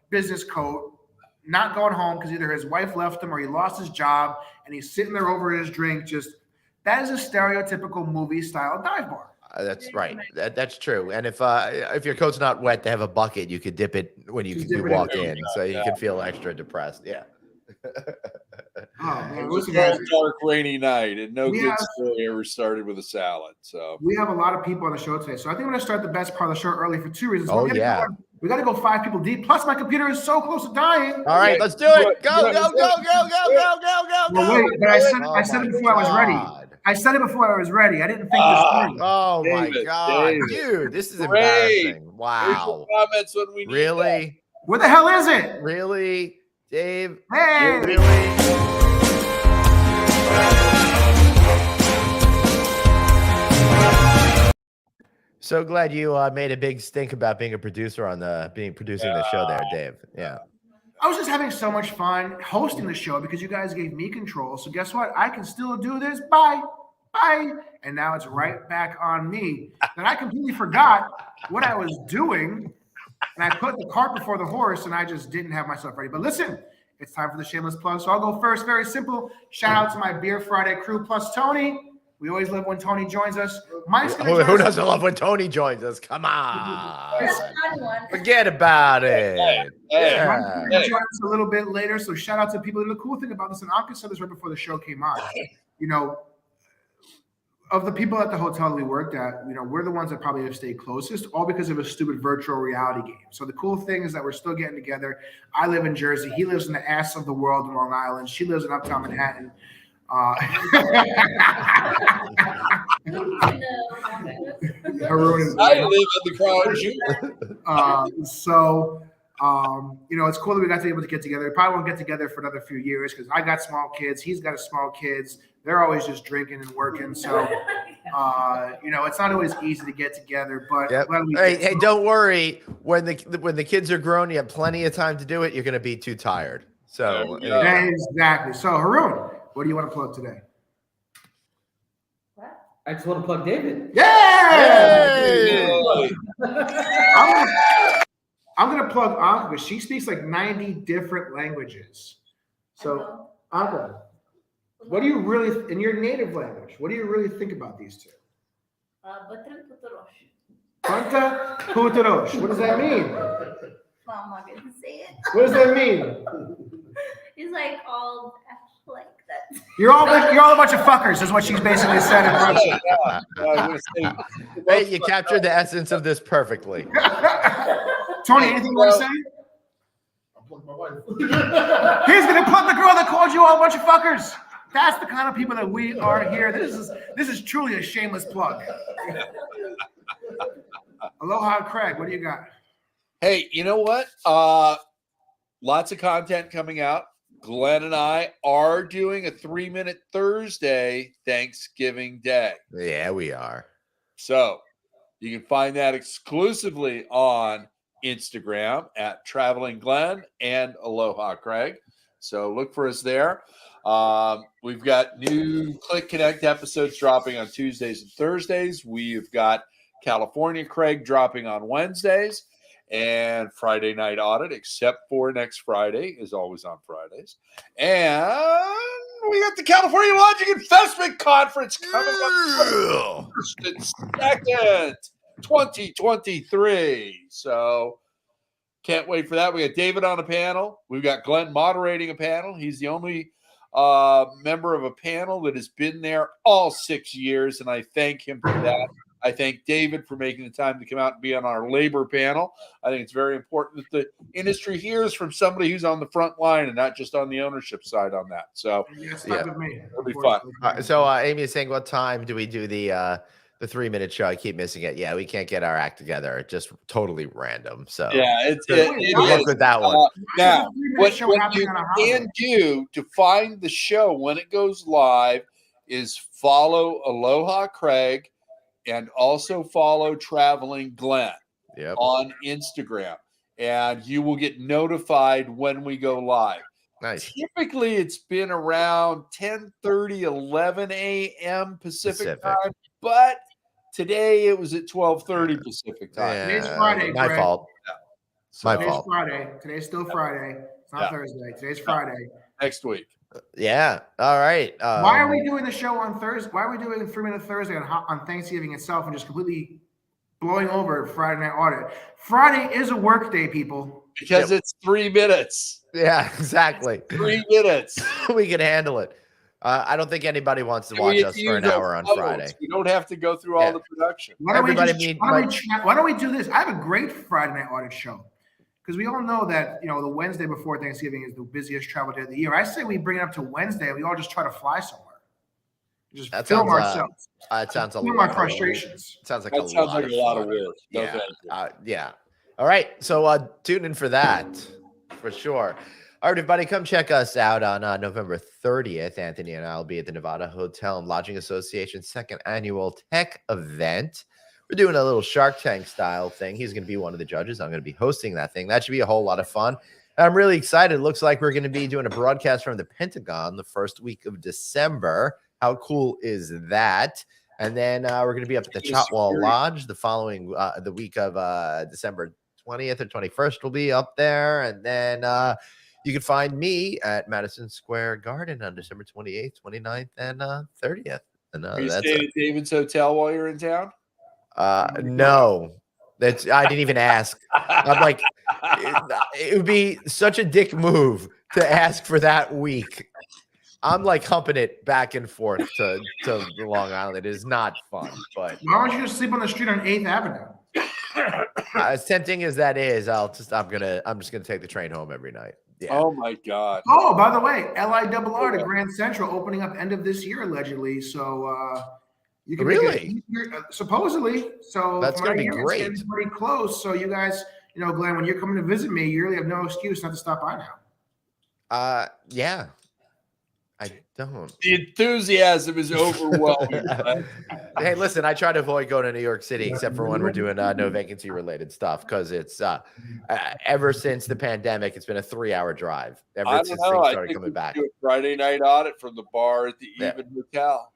business coat, not going home because either his wife left him or he lost his job, and he's sitting there over his drink. That is a stereotypical movie style dive bar. That's right. That's true. And if your coat's not wet, they have a bucket. You could dip it when you walk in, so you can feel extra depressed. Yeah. Oh man, It was listen, guys, a dark, rainy night, and no We good have- story ever started with a salad. So we have a lot of people on the show today, so I think I'm going to start the best part of the show early for two reasons. Oh, One, yeah. we got to go 5 people deep. Plus, my computer is so close to dying. All right, let's do it. Go. Well, wait, but I said it before I was ready. I said it before I was ready. I didn't think this through. Oh my David, God, David. dude, this is Great. embarrassing. Wow. comments when we need Really? Where the hell is it? Really? Dave? Hey, Really? So glad you made a big stink about being a producer on producing the show there, Dave. Yeah. I was just having so much fun hosting the show because you guys gave me control. So guess what? I can still do this. Bye. And now it's right back on me. And I completely forgot what I was doing. And I put the cart before the horse and I just didn't have myself ready. But listen, it's time for the shameless plug. So I'll go first. Very simple. Shout out to my Beer Friday crew plus Tony. We always love when Tony joins us. Mike's gonna join Who us- doesn't love when Tony joins us? Come on. That's a fun one. Forget about it. Hey, Yeah. Mike's gonna join us a little bit later. So shout out to people. And the cool thing about this, and Anka said this right before the show came on, of the people at the hotel that we worked at, we're the ones that probably have stayed closest, all because of a stupid virtual reality game. So the cool thing is that we're still getting together. I live in Jersey. He lives in the ass of the world in Long Island. She lives in Uptown Manhattan. Haroon is I live in the Crown Jewel. It's cool that we got to be able to get together. We probably won't get together for another few years because I got small kids. He's got small kids. they're always just drinking and working. So, it's not always easy to get together. But Yep. Hey, don't worry. When the kids are grown, you have plenty of time to do it. You're going to be too tired. So exactly. So Haroon, what do you want to plug today? I just want to plug David. Yeah! Hey! I'm gonna plug Anka, but she speaks like 90 different languages. So Anka, what do you really, in your native language, what do you really think about these two? Banta Puterosh. What does that mean? I'm not gonna say it. What does that mean? It's like all like that. You're all a bunch of fuckers, is what she's basically said in Russian. Hey, you captured the essence of this perfectly. Tony, anything you want to say? I'll plug my wife. He's gonna plug the girl that called you all a bunch of fuckers. That's the kind of people that we are here. This is truly a shameless plug. Aloha, Craig. What do you got? Hey, you know what? Lots of content coming out. Glenn and I are doing a 3-minute Thursday Thanksgiving Day. Yeah, we are. So you can find that exclusively on Instagram at Traveling Glenn and Aloha Craig. So look for us there. We've got new Click Connect episodes dropping on Tuesdays and Thursdays. We've got California Craig dropping on Wednesdays, and Friday Night Audit, except for next Friday, is always on Fridays. And we got the California Lodging Investment Conference coming up 1st and 2nd, 2023. So can't wait for that. We got David on a panel. We've got Glenn moderating a panel. He's the only member of a panel that has been there all 6 years, and I thank him for that. I thank David for making the time to come out and be on our labor panel. I think it's very important that the industry hears from somebody who's on the front line and not just on the ownership side on that. So With me. It'll be fun. So Amy is saying, what time do we do the 3-minute show? I keep missing it. Yeah, we can't get our act together. It's just totally random. So yeah, good luck with that one. Now, what you can do to find the show when it goes live is follow Aloha Craig and also follow Traveling Glenn on Instagram, and you will get notified when we go live. Nice. Typically, it's been around 10:30, 11 a.m. Pacific time, but today it was at 12:30 Pacific time. Yeah, Today's Friday, my Craig. fault. So today's Friday. Today's still Friday. It's not Thursday. Today's Friday. Next week. Yeah. All right. Why are we doing the show on Thursday? Why are we doing a 3-minute Thursday on Thanksgiving itself and just completely blowing over Friday Night Audit? Friday is a work day, people. Because it's 3 minutes. Yeah, exactly. 3 minutes. We can handle it. I don't think anybody wants to watch us for an hour on Friday. We don't have to go through all the production. Why don't we do this? I have a great Friday Night Audit show. Because we all know that, the Wednesday before Thanksgiving is the busiest travel day of the year. I say we bring it up to Wednesday and we all just try to fly somewhere. Just film ourselves. It sounds film our frustrations. Sounds like a lot of work. Yeah. All right. So tune in for that for sure. All right, everybody, come check us out on November 30th. Anthony and I will be at the Nevada Hotel and Lodging Association's 2nd annual tech event. We're doing a little Shark Tank style thing. He's going to be one of the judges. I'm going to be hosting that thing. That should be a whole lot of fun. And I'm really excited. It looks like we're going to be doing a broadcast from the Pentagon the first week of December. How cool is that? And then we're going to be up at the Chotwall Lodge the following the week of December 20th or 21st. We'll be up there. And then you can find me at Madison Square Garden on December 28th, 29th, and 30th. And Are you staying at David's Hotel while you're in town? No, I didn't even ask. I'm like, it would be such a dick move to ask for that week. I'm like humping it back and forth to Long Island. It is not fun, but why don't you just sleep on the street on 8th Avenue? As tempting as that is, I'm just gonna take the train home every night. Yeah. Oh my God. Oh, by the way, LIRR to Grand Central opening up end of this year allegedly. So you can really supposedly. So that's gonna be great. It's pretty close. So you guys, Glenn, when you're coming to visit me, you really have no excuse not to stop by now. Yeah. I don't. The enthusiasm is overwhelming. Hey, listen, I try to avoid going to New York City except for when we're doing no vacancy related stuff because it's ever since the pandemic, it's been a 3-hour drive I ever don't since know. things I started think coming we back. could do a Friday night audit from the bar at the Yeah. Even Hotel.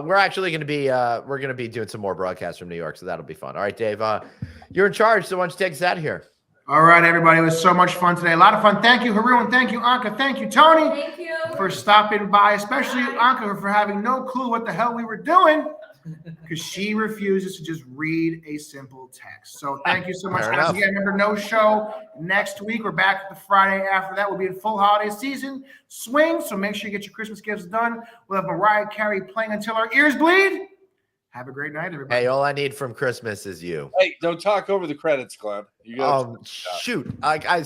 We're actually going to be we're going to be doing some more broadcasts from New York, so that'll be fun. All right, Dave, you're in charge, so why don't you take us out of here? All right, everybody. It was so much fun today. A lot of fun. Thank you, Haru, and thank you, Anka. Thank you, Tony, Thank you. for stopping by, especially Anka for having no clue what the hell we were doing because she refuses to just read a simple text. So thank you so much, Fair guys. enough. Again, remember, no show next week. We're back the Friday after that. We'll be in full holiday season swing, so make sure you get your Christmas gifts done. We'll have Mariah Carey playing until our ears bleed. Have a great night, everybody. Hey, all I need from Christmas is you. Hey, don't talk over the credits, Glenn. You got Shoot. I